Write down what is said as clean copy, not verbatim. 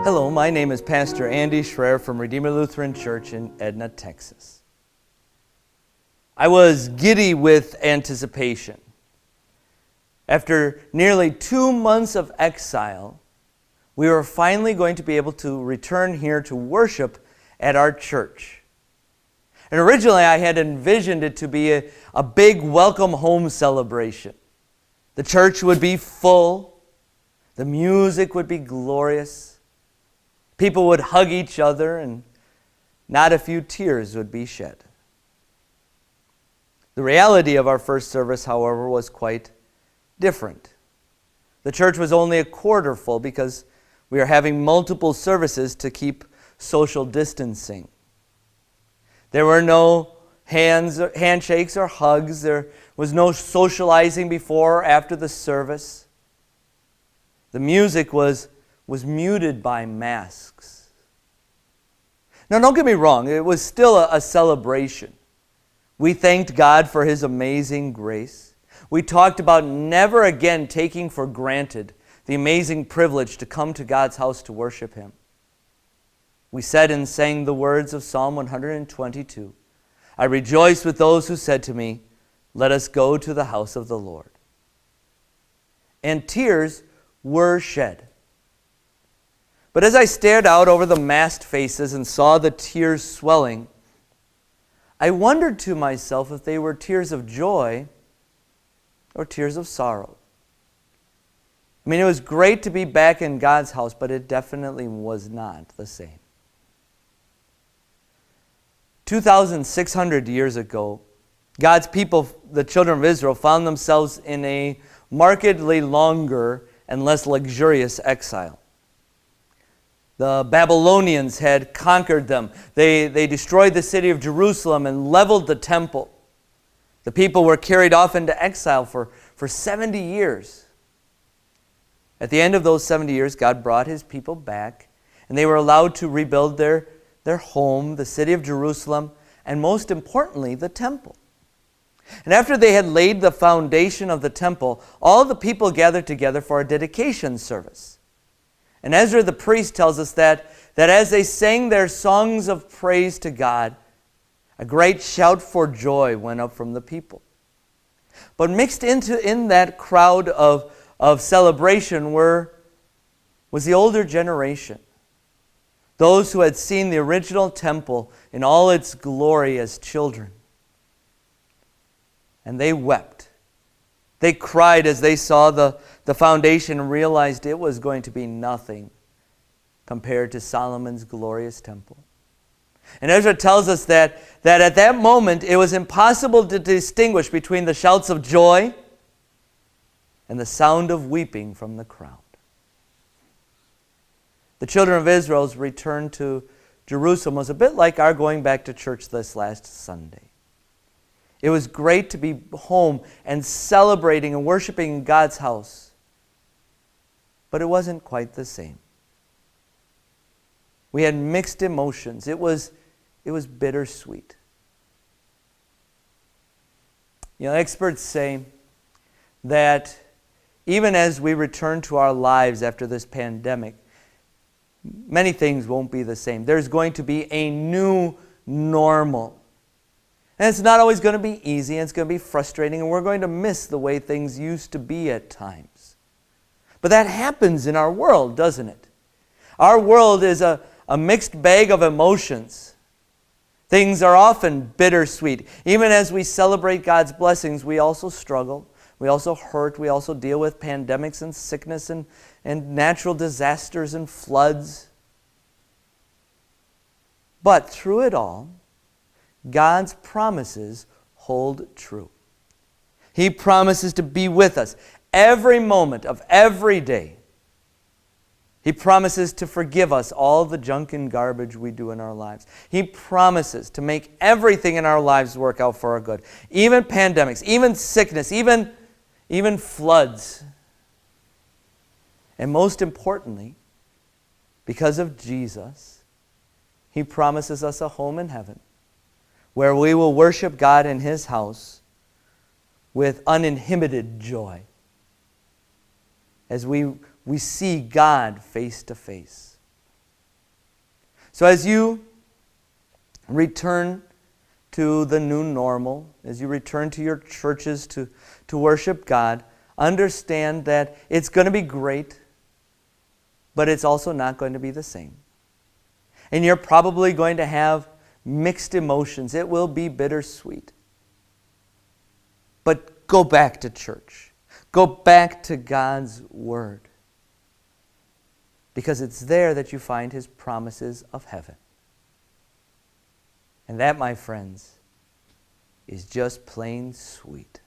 Hello, my name is Pastor Andy Schroer from Redeemer Lutheran Church in Edna, Texas. I was giddy with anticipation. After nearly 2 months of exile, we were finally going to be able to return here to worship at our church. And originally I had envisioned it to be a big welcome home celebration. The church would be full, the music would be glorious, people would hug each other, and not a few tears would be shed. The reality of our first service, however, was quite different. The church was only a quarter full because we are having multiple services to keep social distancing. There were no handshakes or hugs. There was no socializing before or after the service. The music was muted by masks. Now, don't get me wrong, it was still a celebration. We thanked God for His amazing grace. We talked about never again taking for granted the amazing privilege to come to God's house to worship Him. We said and sang the words of Psalm 122, "I rejoice with those who said to me, 'Let us go to the house of the Lord.'" And tears were shed. But as I stared out over the masked faces and saw the tears swelling, I wondered to myself if they were tears of joy or tears of sorrow. I mean, it was great to be back in God's house, but it definitely was not the same. 2,600 years ago, God's people, the children of Israel, found themselves in a markedly longer and less luxurious exile. The Babylonians had conquered them. They destroyed the city of Jerusalem and leveled the temple. The people were carried off into exile for 70 years. At the end of those 70 years, God brought His people back, and they were allowed to rebuild their home, the city of Jerusalem, and most importantly, the temple. And after they had laid the foundation of the temple, all the people gathered together for a dedication service. And Ezra the priest tells us that as they sang their songs of praise to God, a great shout for joy went up from the people. But mixed in that crowd of celebration was the older generation, those who had seen the original temple in all its glory as children. And they wept. They cried as they saw the foundation and realized it was going to be nothing compared to Solomon's glorious temple. And Ezra tells us that at that moment it was impossible to distinguish between the shouts of joy and the sound of weeping from the crowd. The children of Israel's return to Jerusalem was a bit like our going back to church this last Sunday. It was great to be home and celebrating and worshiping in God's house. But it wasn't quite the same. We had mixed emotions. It was bittersweet. You know, experts say that even as we return to our lives after this pandemic, many things won't be the same. There's going to be a new normal. And it's not always going to be easy, and it's going to be frustrating, and we're going to miss the way things used to be at times. But that happens in our world, doesn't it? Our world is a mixed bag of emotions. Things are often bittersweet. Even as we celebrate God's blessings, we also struggle. We also hurt. We also deal with pandemics and sickness and natural disasters and floods. But through it all, God's promises hold true. He promises to be with us every moment of every day. He promises to forgive us all the junk and garbage we do in our lives. He promises to make everything in our lives work out for our good. Even pandemics, even sickness, even floods. And most importantly, because of Jesus, He promises us a home in heaven where we will worship God in His house with uninhibited joy as we see God face to face. So as you return to the new normal, as you return to your churches to worship God, understand that it's going to be great, but it's also not going to be the same. And you're probably going to have mixed emotions. It will be bittersweet. But go back to church. Go back to God's Word. Because it's there that you find His promises of heaven. And that, my friends, is just plain sweet.